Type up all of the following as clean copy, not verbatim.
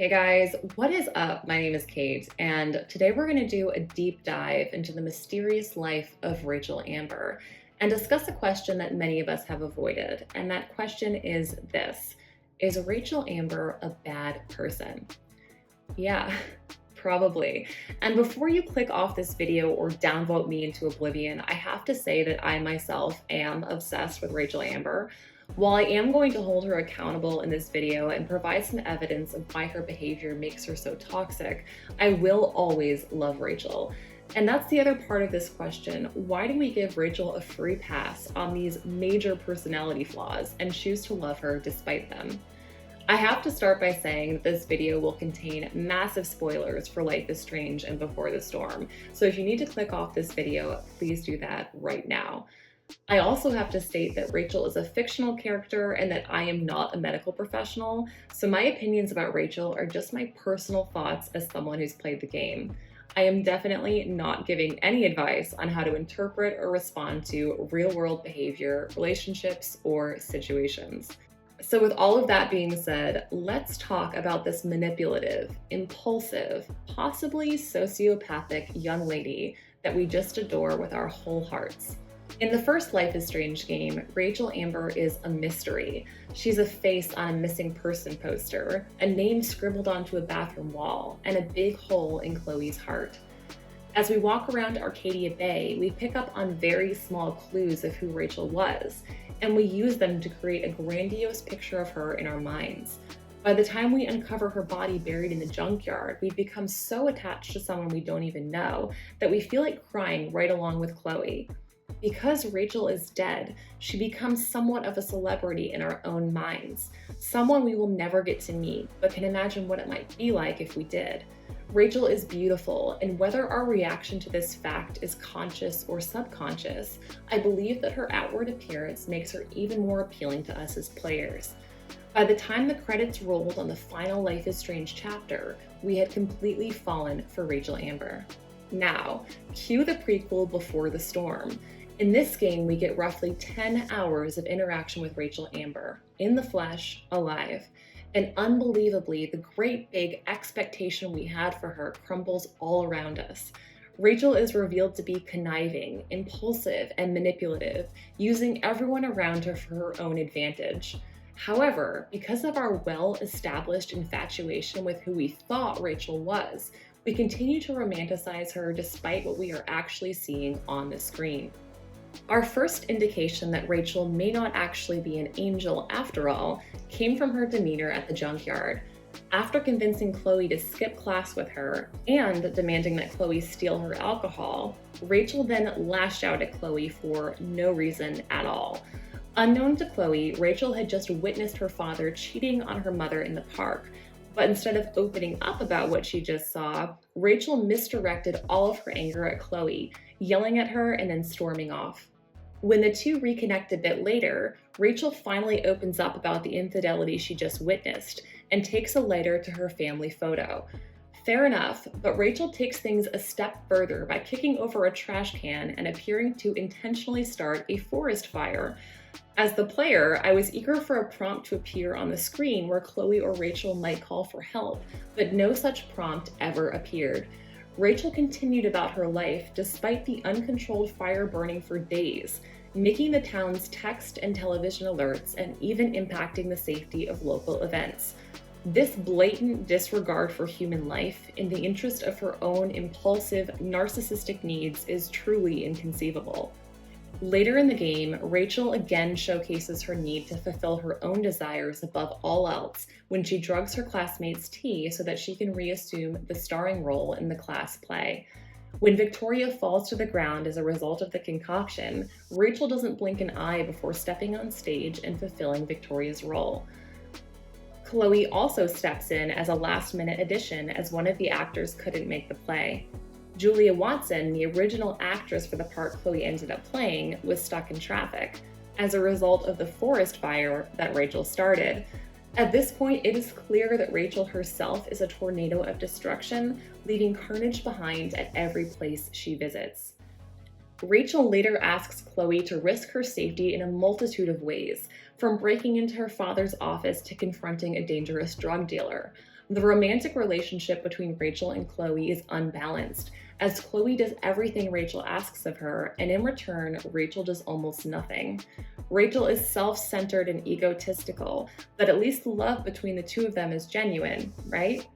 Hey guys, what is up? My name is Kate, and today we're going to do a deep dive into the mysterious life of Rachel Amber and discuss a question that many of us have avoided. And that question is this: is Rachel Amber a bad person? Yeah, probably. And before you click off this video or downvote me into oblivion, I have to say that I myself am obsessed with Rachel Amber. While I am going to hold her accountable in this video and provide some evidence of why her behavior makes her so toxic, I will always love Rachel. And that's the other part of this question. Why do we give Rachel a free pass on these major personality flaws and choose to love her despite them? I have to start by saying that this video will contain massive spoilers for Life is Strange and Before the Storm, so if you need to click off this video, please do that right now. I also have to state that Rachel is a fictional character and that I am not a medical professional, so my opinions about Rachel are just my personal thoughts as someone who's played the game. I am definitely not giving any advice on how to interpret or respond to real-world behavior, relationships, or situations. So with all of that being said, let's talk about this manipulative, impulsive, possibly sociopathic young lady that we just adore with our whole hearts. In the first Life is Strange game, Rachel Amber is a mystery. She's a face on a missing person poster, a name scribbled onto a bathroom wall, and a big hole in Chloe's heart. As we walk around Arcadia Bay, we pick up on very small clues of who Rachel was, and we use them to create a grandiose picture of her in our minds. By the time we uncover her body buried in the junkyard, we've become so attached to someone we don't even know that we feel like crying right along with Chloe. Because Rachel is dead, she becomes somewhat of a celebrity in our own minds, someone we will never get to meet, but can imagine what it might be like if we did. Rachel is beautiful, and whether our reaction to this fact is conscious or subconscious, I believe that her outward appearance makes her even more appealing to us as players. By the time the credits rolled on the final Life is Strange chapter, we had completely fallen for Rachel Amber. Now, cue the prequel Before the Storm. In this game, we get roughly 10 hours of interaction with Rachel Amber, in the flesh, alive. And unbelievably, the great big expectation we had for her crumbles all around us. Rachel is revealed to be conniving, impulsive, and manipulative, using everyone around her for her own advantage. However, because of our well-established infatuation with who we thought Rachel was, we continue to romanticize her despite what we are actually seeing on the screen. Our first indication that Rachel may not actually be an angel after all came from her demeanor at the junkyard. After convincing Chloe to skip class with her and demanding that Chloe steal her alcohol, Rachel then lashed out at Chloe for no reason at all. Unknown to Chloe, Rachel had just witnessed her father cheating on her mother in the park, but instead of opening up about what she just saw, Rachel misdirected all of her anger at Chloe, yelling at her and then storming off. When the two reconnect a bit later, Rachel finally opens up about the infidelity she just witnessed and takes a lighter to her family photo. Fair enough, but Rachel takes things a step further by kicking over a trash can and appearing to intentionally start a forest fire. As the player, I was eager for a prompt to appear on the screen where Chloe or Rachel might call for help, but no such prompt ever appeared. Rachel continued about her life despite the uncontrolled fire burning for days, making the town's text and television alerts and even impacting the safety of local events. This blatant disregard for human life in the interest of her own impulsive, narcissistic needs is truly inconceivable. Later in the game, Rachel again showcases her need to fulfill her own desires above all else when she drugs her classmates' tea so that she can reassume the starring role in the class play. When Victoria falls to the ground as a result of the concoction, Rachel doesn't blink an eye before stepping on stage and fulfilling Victoria's role. Chloe also steps in as a last-minute addition as one of the actors couldn't make the play. Julia Watson, the original actress for the part Chloe ended up playing, was stuck in traffic as a result of the forest fire that Rachel started. At this point, it is clear that Rachel herself is a tornado of destruction, leaving carnage behind at every place she visits. Rachel later asks Chloe to risk her safety in a multitude of ways, from breaking into her father's office to confronting a dangerous drug dealer. The romantic relationship between Rachel and Chloe is unbalanced, as Chloe does everything Rachel asks of her, and in return, Rachel does almost nothing. Rachel is self-centered and egotistical, but at least the love between the two of them is genuine, right?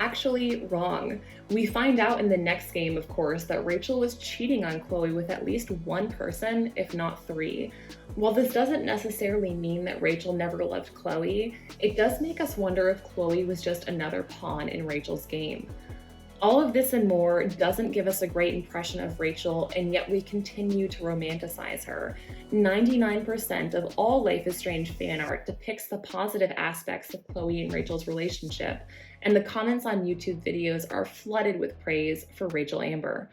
Actually, wrong. We find out in the next game, of course, that Rachel was cheating on Chloe with at least one person, if not three. While this doesn't necessarily mean that Rachel never loved Chloe, it does make us wonder if Chloe was just another pawn in Rachel's game. All of this and more doesn't give us a great impression of Rachel, and yet we continue to romanticize her. 99% of all Life is Strange fan art depicts the positive aspects of Chloe and Rachel's relationship, and the comments on YouTube videos are flooded with praise for Rachel Amber.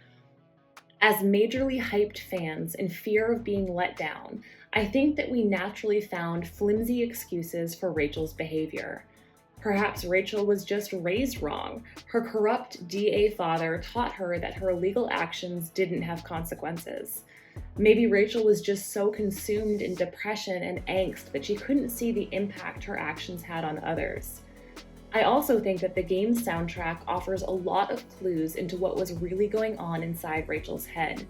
As majorly hyped fans in fear of being let down, I think that we naturally found flimsy excuses for Rachel's behavior. Perhaps Rachel was just raised wrong. Her corrupt DA father taught her that her illegal actions didn't have consequences. Maybe Rachel was just so consumed in depression and angst that she couldn't see the impact her actions had on others. I also think that the game's soundtrack offers a lot of clues into what was really going on inside Rachel's head.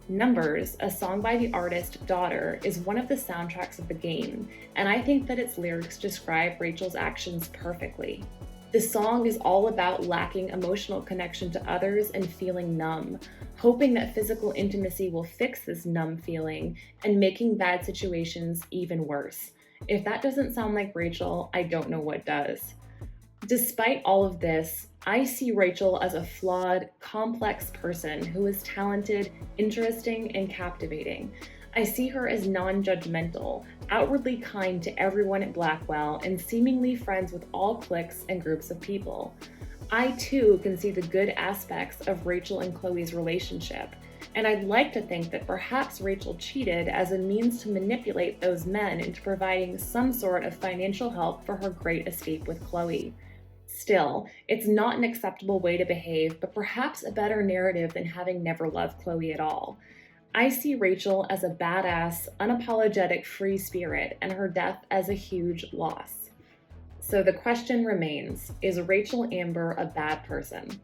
Numbers, a song by the artist Daughter, is one of the soundtracks of the game, and I think that its lyrics describe Rachel's actions perfectly. The song is all about lacking emotional connection to others and feeling numb, hoping that physical intimacy will fix this numb feeling and making bad situations even worse. If that doesn't sound like Rachel, I don't know what does. Despite all of this, I see Rachel as a flawed, complex person who is talented, interesting, and captivating. I see her as non-judgmental, outwardly kind to everyone at Blackwell, and seemingly friends with all cliques and groups of people. I too can see the good aspects of Rachel and Chloe's relationship, and I'd like to think that perhaps Rachel cheated as a means to manipulate those men into providing some sort of financial help for her great escape with Chloe. Still, it's not an acceptable way to behave, but perhaps a better narrative than having never loved Chloe at all. I see Rachel as a badass, unapologetic free spirit, and her death as a huge loss. So the question remains, is Rachel Amber a bad person?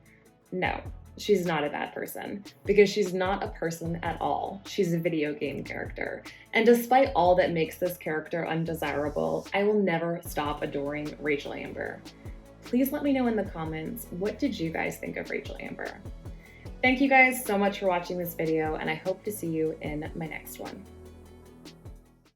No, she's not a bad person, because she's not a person at all. She's a video game character. And despite all that makes this character undesirable, I will never stop adoring Rachel Amber. Please let me know in the comments, what did you guys think of Rachel Amber? Thank you guys so much for watching this video, and I hope to see you in my next one.